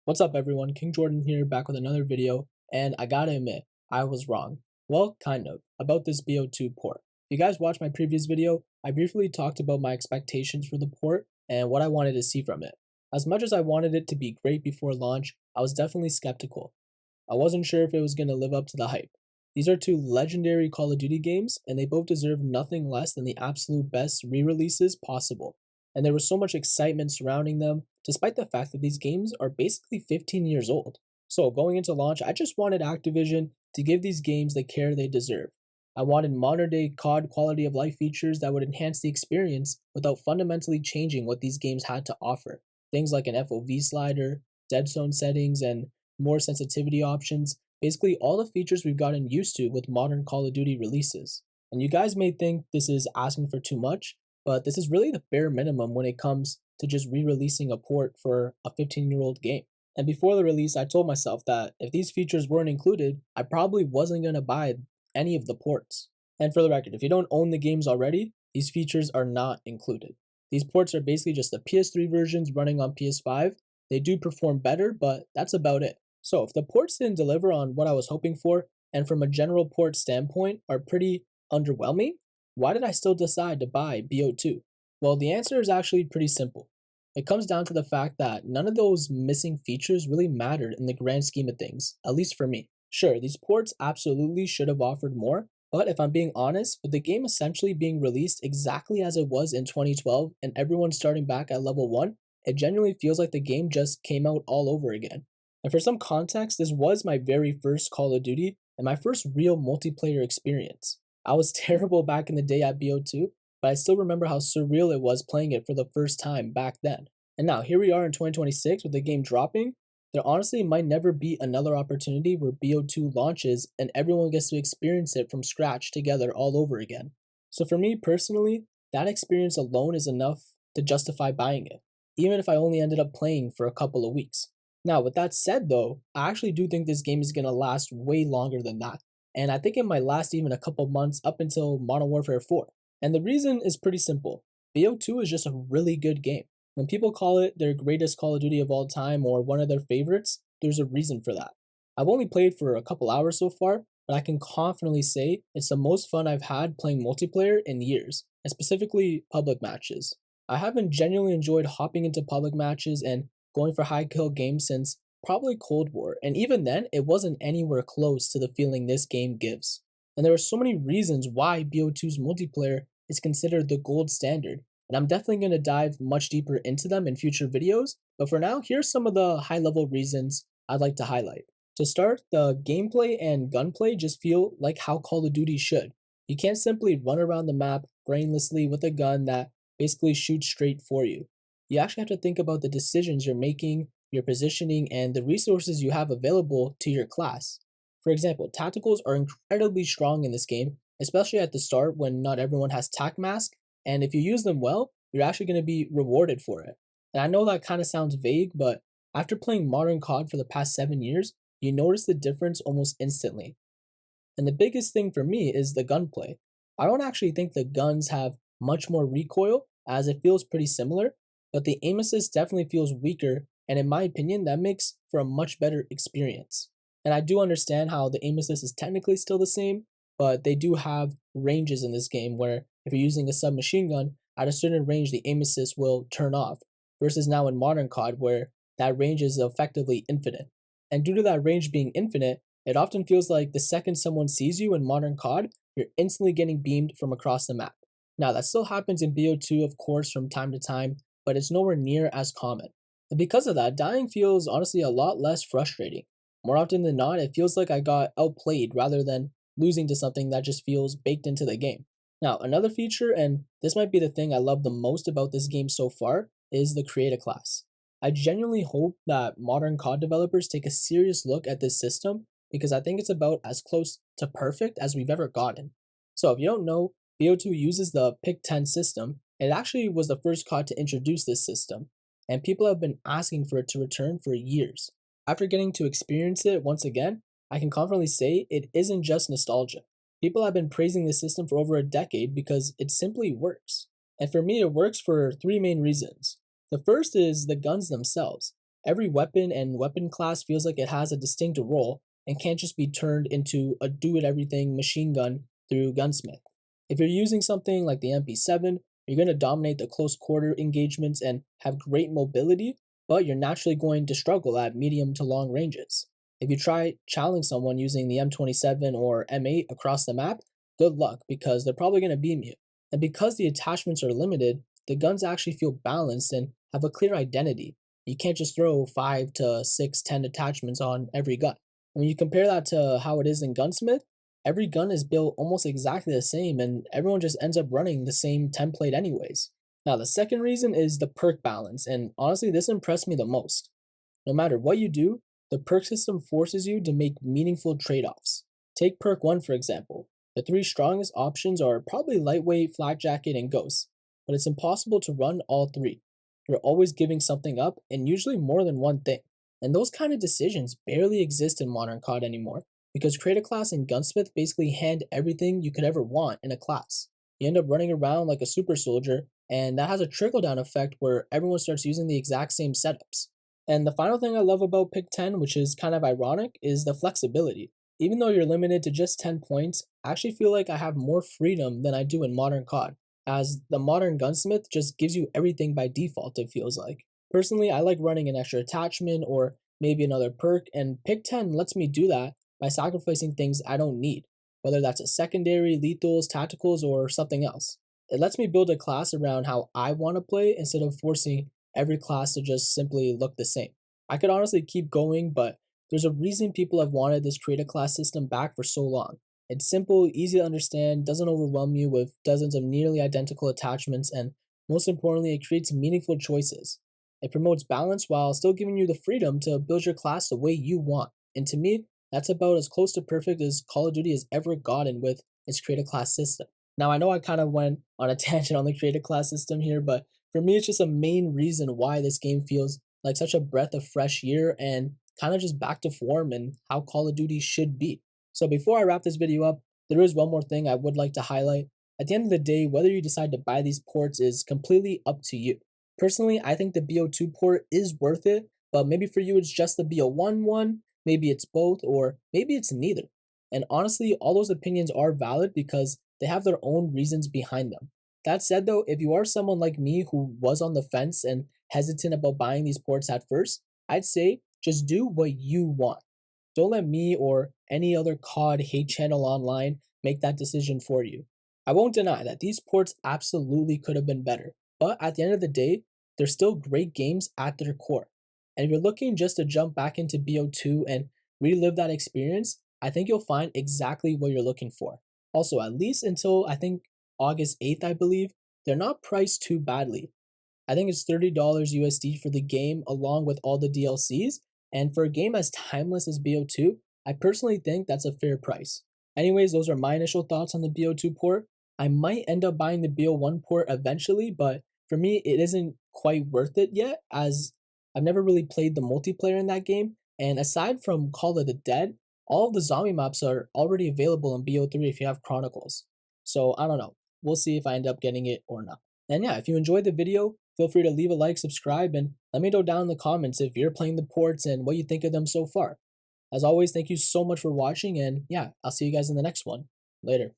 What's up everyone, King Jordan here back with another video, and I gotta admit, I was wrong. Well, kind of, about this BO2 port. If you guys watched my previous video, I briefly talked about my expectations for the port and what I wanted to see from it. As much as I wanted it to be great before launch, I was definitely skeptical. I wasn't sure if it was going to live up to the hype. These are two legendary Call of Duty games, and they both deserve nothing less than the absolute best re-releases possible. And there was so much excitement surrounding them, despite the fact that these games are basically 15 years old. So going into launch, I just wanted Activision to give these games the care they deserve. I wanted modern day COD quality of life features that would enhance the experience without fundamentally changing what these games had to offer. Things like an FOV slider, dead zone settings, and more sensitivity options, basically all the features we've gotten used to with modern Call of Duty releases. And you guys may think this is asking for too much, but this is really the bare minimum when it comes to just re-releasing a port for a 15-year-old game. And before the release, I told myself that if these features weren't included, I probably wasn't going to buy any of the ports. And for the record, if you don't own the games already, these features are not included. These ports are basically just the PS3 versions running on PS5. They do perform better, but that's about it. So if the ports didn't deliver on what I was hoping for, and from a general port standpoint are pretty underwhelming, why did I still decide to buy BO2? Well, the answer is actually pretty simple. It comes down to the fact that none of those missing features really mattered in the grand scheme of things, at least for me. Sure, these ports absolutely should have offered more, but if I'm being honest, with the game essentially being released exactly as it was in 2012 and everyone starting back at level 1, it genuinely feels like the game just came out all over again. And for some context, this was my very first Call of Duty and my first real multiplayer experience. I was terrible back in the day at BO2, but I still remember how surreal it was playing it for the first time back then. And now, here we are in 2026 with the game dropping. There honestly might never be another opportunity where BO2 launches and everyone gets to experience it from scratch together all over again. So for me personally, that experience alone is enough to justify buying it, even if I only ended up playing for a couple of weeks. Now, with that said though, I actually do think this game is going to last way longer than that. And I think it might last even a couple months up until Modern Warfare 4. And the reason is pretty simple. BO2 is just a really good game. When people call it their greatest Call of Duty of all time or one of their favorites, there's a reason for that. I've only played for a couple hours so far, but I can confidently say it's the most fun I've had playing multiplayer in years, and specifically public matches. I haven't genuinely enjoyed hopping into public matches and going for high kill games since probably Cold War, and even then, it wasn't anywhere close to the feeling this game gives. And there are so many reasons why BO2's multiplayer is considered the gold standard, and I'm definitely going to dive much deeper into them in future videos, but for now, here's some of the high level reasons I'd like to highlight. To start, the gameplay and gunplay just feel like how Call of Duty should. You can't simply run around the map brainlessly with a gun that basically shoots straight for you. You actually have to think about the decisions you're making, your positioning, and the resources you have available to your class. For example, tacticals are incredibly strong in this game, especially at the start when not everyone has tac mask, and if you use them well, you're actually going to be rewarded for it. And I know that kind of sounds vague, but after playing modern COD for the past 7 years, you notice the difference almost instantly. And the biggest thing for me is the gunplay. I don't actually think the guns have much more recoil, as it feels pretty similar, but the aim assist definitely feels weaker, and in my opinion, that makes for a much better experience. And I do understand how the aim assist is technically still the same, but they do have ranges in this game where if you're using a submachine gun, at a certain range the aim assist will turn off, versus now in modern COD where that range is effectively infinite. And due to that range being infinite, it often feels like the second someone sees you in modern COD, you're instantly getting beamed from across the map. Now that still happens in BO2 of course from time to time, but it's nowhere near as common. And because of that, dying feels honestly a lot less frustrating. More often than not, it feels like I got outplayed rather than losing to something that just feels baked into the game. Now, another feature, and this might be the thing I love the most about this game so far, is the Create a Class. I genuinely hope that modern COD developers take a serious look at this system because I think it's about as close to perfect as we've ever gotten. So if you don't know, BO2 uses the Pick 10 system. It actually was the first COD to introduce this system, and people have been asking for it to return for years. After getting to experience it once again, I can confidently say it isn't just nostalgia. People have been praising this system for over a decade because it simply works. And for me, it works for three main reasons. The first is the guns themselves. Every weapon and weapon class feels like it has a distinct role and can't just be turned into a do-it-everything machine gun through gunsmith. If you're using something like the MP7, you're going to dominate the close quarter engagements and have great mobility, but you're naturally going to struggle at medium to long ranges. If you try challenging someone using the M27 or M8 across the map, good luck because they're probably going to beam you. And because the attachments are limited, the guns actually feel balanced and have a clear identity. You can't just throw 5 to 6, 10 attachments on every gun. When you compare that to how it is in Gunsmith, every gun is built almost exactly the same and everyone just ends up running the same template anyways. Now, the second reason is the perk balance, and honestly, this impressed me the most. No matter what you do, the perk system forces you to make meaningful trade offs. Take perk 1 for example. The three strongest options are probably lightweight, flak jacket, and ghost, but it's impossible to run all three. You're always giving something up, and usually more than one thing. And those kind of decisions barely exist in modern COD anymore, because Create a Class and Gunsmith basically hand everything you could ever want in a class. You end up running around like a super soldier, and that has a trickle down effect where everyone starts using the exact same setups. And the final thing I love about Pick 10, which is kind of ironic, is the flexibility. Even though you're limited to just 10 points, I actually feel like I have more freedom than I do in modern COD, as the modern gunsmith just gives you everything by default, it feels like. Personally, I like running an extra attachment or maybe another perk, and Pick 10 lets me do that by sacrificing things I don't need, whether that's a secondary, lethals, tacticals, or something else. It lets me build a class around how I want to play instead of forcing every class to just simply look the same. I could honestly keep going, but there's a reason people have wanted this create a class system back for so long. It's simple, easy to understand, doesn't overwhelm you with dozens of nearly identical attachments, and most importantly, it creates meaningful choices. It promotes balance while still giving you the freedom to build your class the way you want. And to me, that's about as close to perfect as Call of Duty has ever gotten with its create a class system. Now, I know I kind of went on a tangent on the create a class system here, but for me, it's just a main reason why this game feels like such a breath of fresh air and kind of just back to form and how Call of Duty should be. So before I wrap this video up, there is one more thing I would like to highlight. At the end of the day, whether you decide to buy these ports is completely up to you. Personally, I think the BO2 port is worth it, but maybe for you it's just the BO1 one, maybe it's both, or maybe it's neither. And honestly, all those opinions are valid because they have their own reasons behind them. That said, though, if you are someone like me who was on the fence and hesitant about buying these ports at first, I'd say just do what you want. Don't let me or any other COD hate channel online make that decision for you. I won't deny that these ports absolutely could have been better, but at the end of the day, they're still great games at their core. And if you're looking just to jump back into BO2 and relive that experience, I think you'll find exactly what you're looking for. Also, at least until I think August 8th, I believe, they're not priced too badly. I think it's $30 USD for the game along with all the DLCs, and for a game as timeless as BO2, I personally think that's a fair price. Anyways, those are my initial thoughts on the BO2 port. I might end up buying the BO1 port eventually, but for me, it isn't quite worth it yet, as I've never really played the multiplayer in that game, and aside from Call of the Dead, all of the zombie maps are already available in BO3 if you have Chronicles. So I don't know. We'll see if I end up getting it or not. And yeah, if you enjoyed the video, feel free to leave a like, subscribe, and let me know down in the comments if you're playing the ports and what you think of them so far. As always, thank you so much for watching, and yeah, I'll see you guys in the next one. Later.